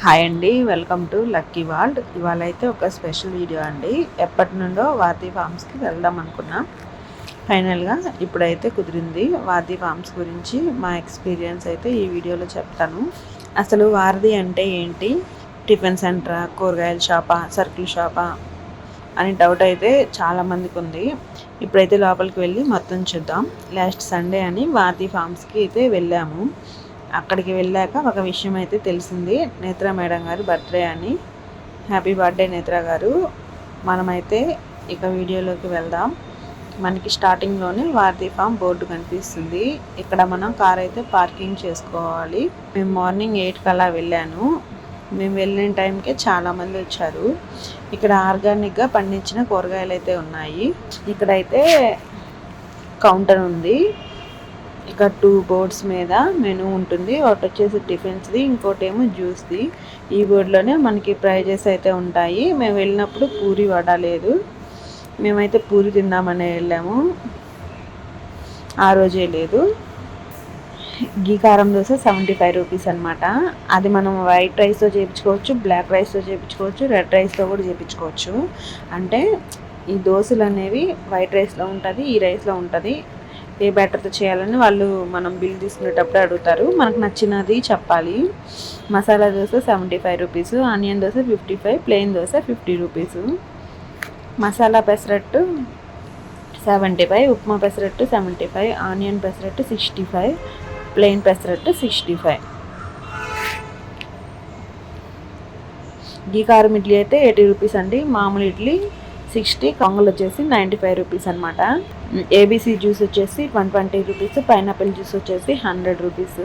Hi అండి, welcome to lucky world. ఇవాళ అయితే ఒక స్పెషల్ వీడియో అండి. ఎప్పటి నుండో వాతి ఫామ్స్కి వెళ్దాం అనుకున్నాం. ఫైనల్గా ఇప్పుడైతే కుదిరింది. వాతి ఫామ్స్ గురించి మా ఎక్స్పీరియన్స్ అయితే ఈ వీడియోలో చెప్తాను. అసలు వారధి అంటే ఏంటి, టిఫిన్ సెంటరా, కూరగాయల షాపా, సరుకుల షాపా అని డౌట్ అయితే చాలామందికి ఉంది. ఇప్పుడైతే లోపలికి వెళ్ళి మొత్తం చూద్దాం. లాస్ట్ సండే అని వాతి ఫామ్స్కి అయితే వెళ్ళాము. అక్కడికి వెళ్ళాక ఒక విషయం అయితే తెలిసింది. నేత్ర మేడం గారు బర్త్డే అని. హ్యాపీ బర్త్డే నేత్ర గారు. మనమైతే ఇక వీడియోలోకి వెళ్దాం. మనకి స్టార్టింగ్లోనే వారధి ఫామ్ బోర్డు కనిపిస్తుంది. ఇక్కడ మనం కార్ అయితే పార్కింగ్ చేసుకోవాలి. మేము మార్నింగ్ 8 కల్లా వెళ్ళాను. మేము వెళ్ళిన టైంకే చాలామంది వచ్చారు. ఇక్కడ ఆర్గానిక్గా పండించిన కూరగాయలు అయితే ఉన్నాయి. ఇక్కడైతే కౌంటర్ ఉంది. ఇక 2 బోర్డ్స్ మీద మెనూ ఉంటుంది. ఒకటి వచ్చేసి టిఫిన్స్ది, ఇంకోటి ఏమో జ్యూస్ది. ఈ బోర్డులోనే మనకి ప్రైజెస్ అయితే ఉంటాయి. మేము వెళ్ళినప్పుడు పూరి వడ లేదు. మేమైతే పూరి తిందామని వెళ్ళాము, ఆ రోజే లేదు. గీ కారం దోశ 75 రూపీస్ అనమాట. అది మనం వైట్ రైస్తో చేయించుకోవచ్చు, బ్లాక్ రైస్తో చేయించుకోవచ్చు, రెడ్ రైస్తో కూడా చేయించుకోవచ్చు. అంటే ఈ దోశలు అనేవి వైట్ రైస్లో ఉంటుంది, ఈ రైస్లో ఉంటుంది. ఏ బ్యాటర్తో చేయాలని వాళ్ళు మనం బిల్ తీసుకునేటప్పుడు అడుగుతారు. మనకు నచ్చినది చెప్పాలి. Masala dosa 75 rupees, onion dosa 55, plain dosa 50 rupees, masala pesarattu 75, upma pesarattu 75, onion pesarattu 65, plain pesarattu 65. గీ కారం ఇడ్లీ అయితే 80 రూపీస్ అండి. మామూలు ఇడ్లీ 60, కొంగలు వచ్చేసి 95 రూపీస్ అనమాట. ఏబీసీ జ్యూస్ వచ్చేసి 120 రూపీస్, పైనాపిల్ జ్యూస్ వచ్చేసి 100 రూపీస్.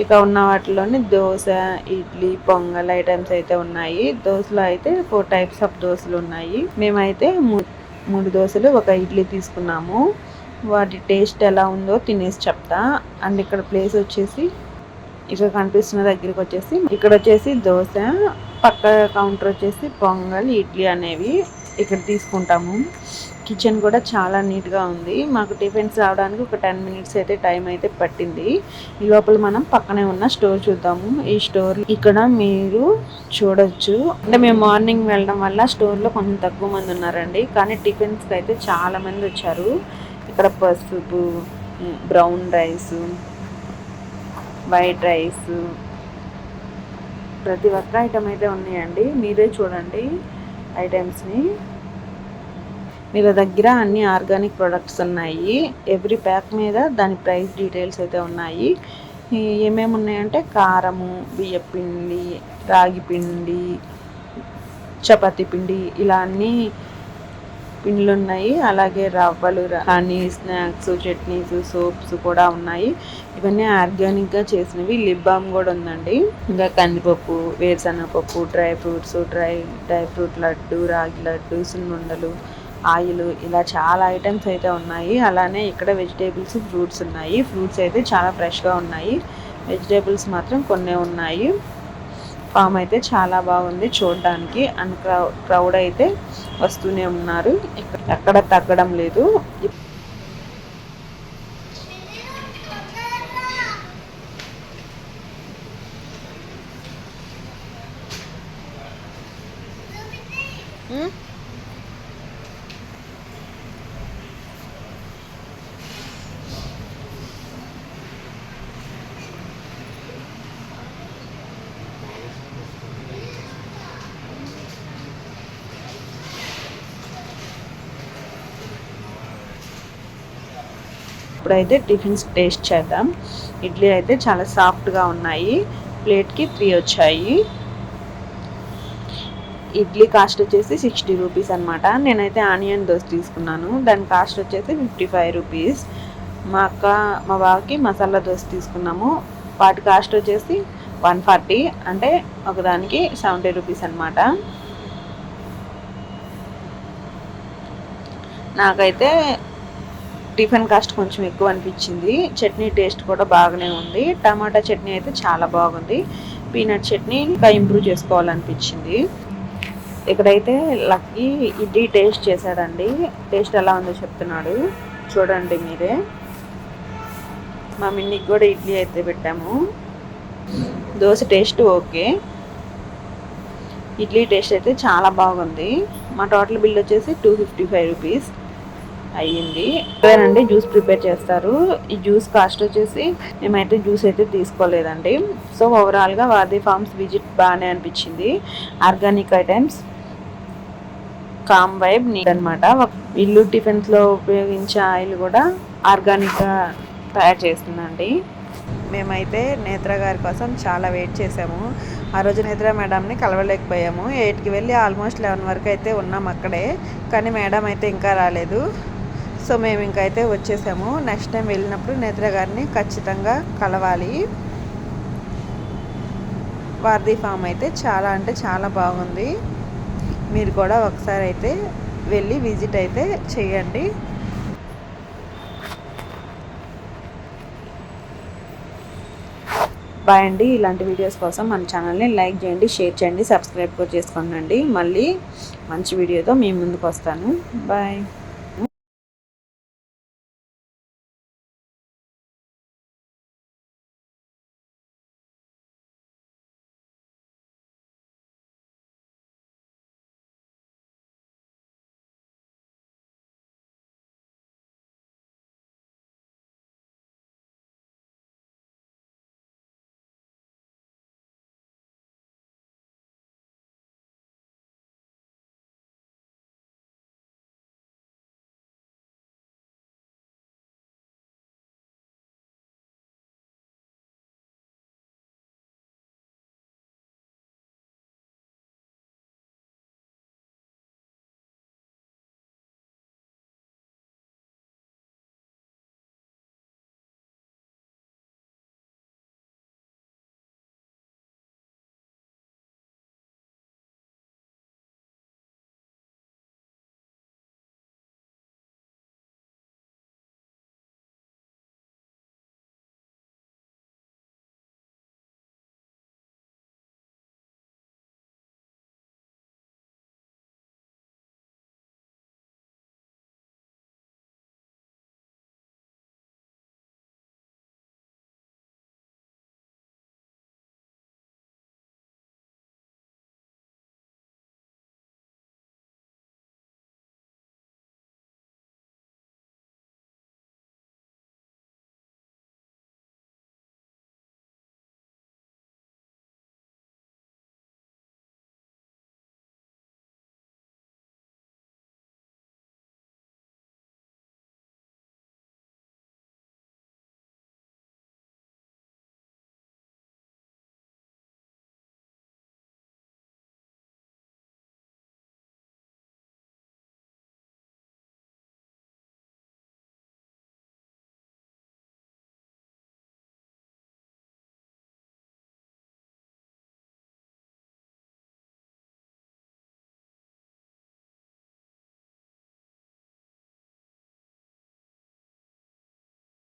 ఇక ఉన్న వాటిలోని దోశ, ఇడ్లీ, పొంగల్ ఐటమ్స్ అయితే ఉన్నాయి. దోశలో అయితే 4 టైప్స్ ఆఫ్ దోశలు ఉన్నాయి. మేమైతే 3 దోశలు, 1 ఇడ్లీ తీసుకున్నాము. వాటి టేస్ట్ ఎలా ఉందో తినేసి చెప్తా. అండ్ ఇక్కడ ప్లేస్ వచ్చేసి ఇక్కడ కనిపిస్తున్న దగ్గరికి వచ్చేసి ఇక్కడ వచ్చేసి దోశ, పక్క కౌంటర్ వచ్చేసి పొంగల్, ఇడ్లీ అనేవి ఇక్కడ తీసుకుంటాము. కిచెన్ కూడా చాలా నీట్గా ఉంది. మాకు టిఫిన్స్ రావడానికి ఒక 10 మినిట్స్ అయితే టైం అయితే పట్టింది. ఈ లోపల మనం పక్కనే ఉన్న స్టోర్ చూద్దాము. ఈ స్టోర్ ఇక్కడ మీరు చూడొచ్చు. అంటే మేము మార్నింగ్ వెళ్ళడం వల్ల స్టోర్లో కొంచెం తక్కువ మంది ఉన్నారండి, కానీ టిఫిన్స్కి అయితే చాలా మంది వచ్చారు. ఇక్కడ పసుపు, బ్రౌన్ రైస్, వైట్ రైస్, ప్రతి ఒక్క ఐటమ్ అయితే ఉన్నాయండి. మీరే చూడండి ఐటమ్స్ని. వీళ్ళ దగ్గర అన్ని ఆర్గానిక్ ప్రొడక్ట్స్ ఉన్నాయి. ఎవ్రీ ప్యాక్ మీద దాని ప్రైస్ డీటెయిల్స్ అయితే ఉన్నాయి. ఏమేమి ఉన్నాయంటే కారము, బియ్యపిండి, రాగి పిండి, చపాతీ పిండి, ఇలా అన్ని పిండిలు ఉన్నాయి. అలాగే రవ్వలు, హనీ, స్నాక్స్, చట్నీస్, సోప్స్ కూడా ఉన్నాయి. ఇవన్నీ ఆర్గానిక్గా చేసినవి. లిప్ బామ్ కూడా ఉందండి. ఇంకా కందిపప్పు, వేరుశనగపప్పు, dry fruits, dry fruit laddu, ragi laddu, సున్నుండలు, ఆయిల్, ఇలా చాలా ఐటమ్స్ అయితే ఉన్నాయి. అలానే ఇక్కడ వెజిటేబుల్స్, ఫ్రూట్స్ ఉన్నాయి. ఫ్రూట్స్ అయితే చాలా ఫ్రెష్గా ఉన్నాయి. వెజిటేబుల్స్ మాత్రం కొన్నే ఉన్నాయి. ఫామ్ అయితే చాలా బాగుంది చూడడానికి. అండ్ క్రౌడ్ అయితే వస్తూనే ఉన్నారు, ఎక్కడ తగ్గడం లేదు. ఇప్పుడైతే టిఫిన్స్ టేస్ట్ చేద్దాం. ఇడ్లీ అయితే చాలా సాఫ్ట్గా ఉన్నాయి. ప్లేట్కి 3 వచ్చాయి. ఇడ్లీ కాస్ట్ వచ్చేసి 60 రూపీస్ అనమాట. నేనైతే ఆనియన్ దోశ తీసుకున్నాను. దాని కాస్ట్ వచ్చేసి 55 రూపీస్. మా బావకి మసాలా దోశ తీసుకున్నాము. వాటి కాస్ట్ వచ్చేసి 140, అంటే ఒకదానికి 70 రూపీస్ అనమాట. నాకైతే టిఫిన్ కాస్ట్ కొంచెం ఎక్కువ అనిపించింది. చట్నీ టేస్ట్ కూడా బాగానే ఉంది. టమాటా చట్నీ అయితే చాలా బాగుంది. పీనట్ చట్నీ ఇంకా ఇంప్రూవ్ చేసుకోవాలనిపించింది. ఇక్కడైతే లక్కీ ఇడ్లీ టేస్ట్ చేశాడండి. టేస్ట్ ఎలా ఉందో చెప్తున్నాడు, చూడండి మీరే. మా మిన్నికి కూడా ఇడ్లీ అయితే పెట్టాము. Dosa taste okay. Idli taste అయితే చాలా బాగుంది. మా టోటల్ బిల్ వచ్చేసి 255 రూపీస్ అయ్యింది. ఇదేనండి జ్యూస్ ప్రిపేర్ చేస్తారు. ఈ జ్యూస్ కాస్ట్ వచ్చేసి మేమైతే జ్యూస్ అయితే తీసుకోలేదండి. సో ఓవరాల్గా వాది ఫార్మ్స్ విజిట్ బాగానే అనిపించింది. Organic items, calm vibe neat అనమాట. ఇల్లు టిఫిన్స్లో ఉపయోగించే ఆయిల్ కూడా ఆర్గానిక్గా తయారు చేస్తుందండి. మేమైతే నేత్ర గారి కోసం చాలా వెయిట్ చేసాము. ఆ రోజు నేత్ర మేడంని కలవలేకపోయాము. 8కి వెళ్ళి ఆల్మోస్ట్ 11 వరకు అయితే ఉన్నాం అక్కడే. కానీ మేడం అయితే ఇంకా రాలేదు. సో మేము ఇంకైతే వచ్చేసాము. నెక్స్ట్ టైం వెళ్ళినప్పుడు నేత్ర గారిని ఖచ్చితంగా కలవాలి. వారధి ఫామ్ అయితే చాలా అంటే చాలా బాగుంది. మీరు కూడా ఒకసారి అయితే వెళ్ళి విజిట్ అయితే చేయండి. బాయ్ అండి. ఇలాంటి వీడియోస్ కోసం మన ఛానల్ని లైక్ చేయండి, షేర్ చేయండి, సబ్స్క్రైబ్ కూడా చేసుకోండి. మళ్ళీ మంచి వీడియోతో మీ ముందుకు వస్తాను. బాయ్.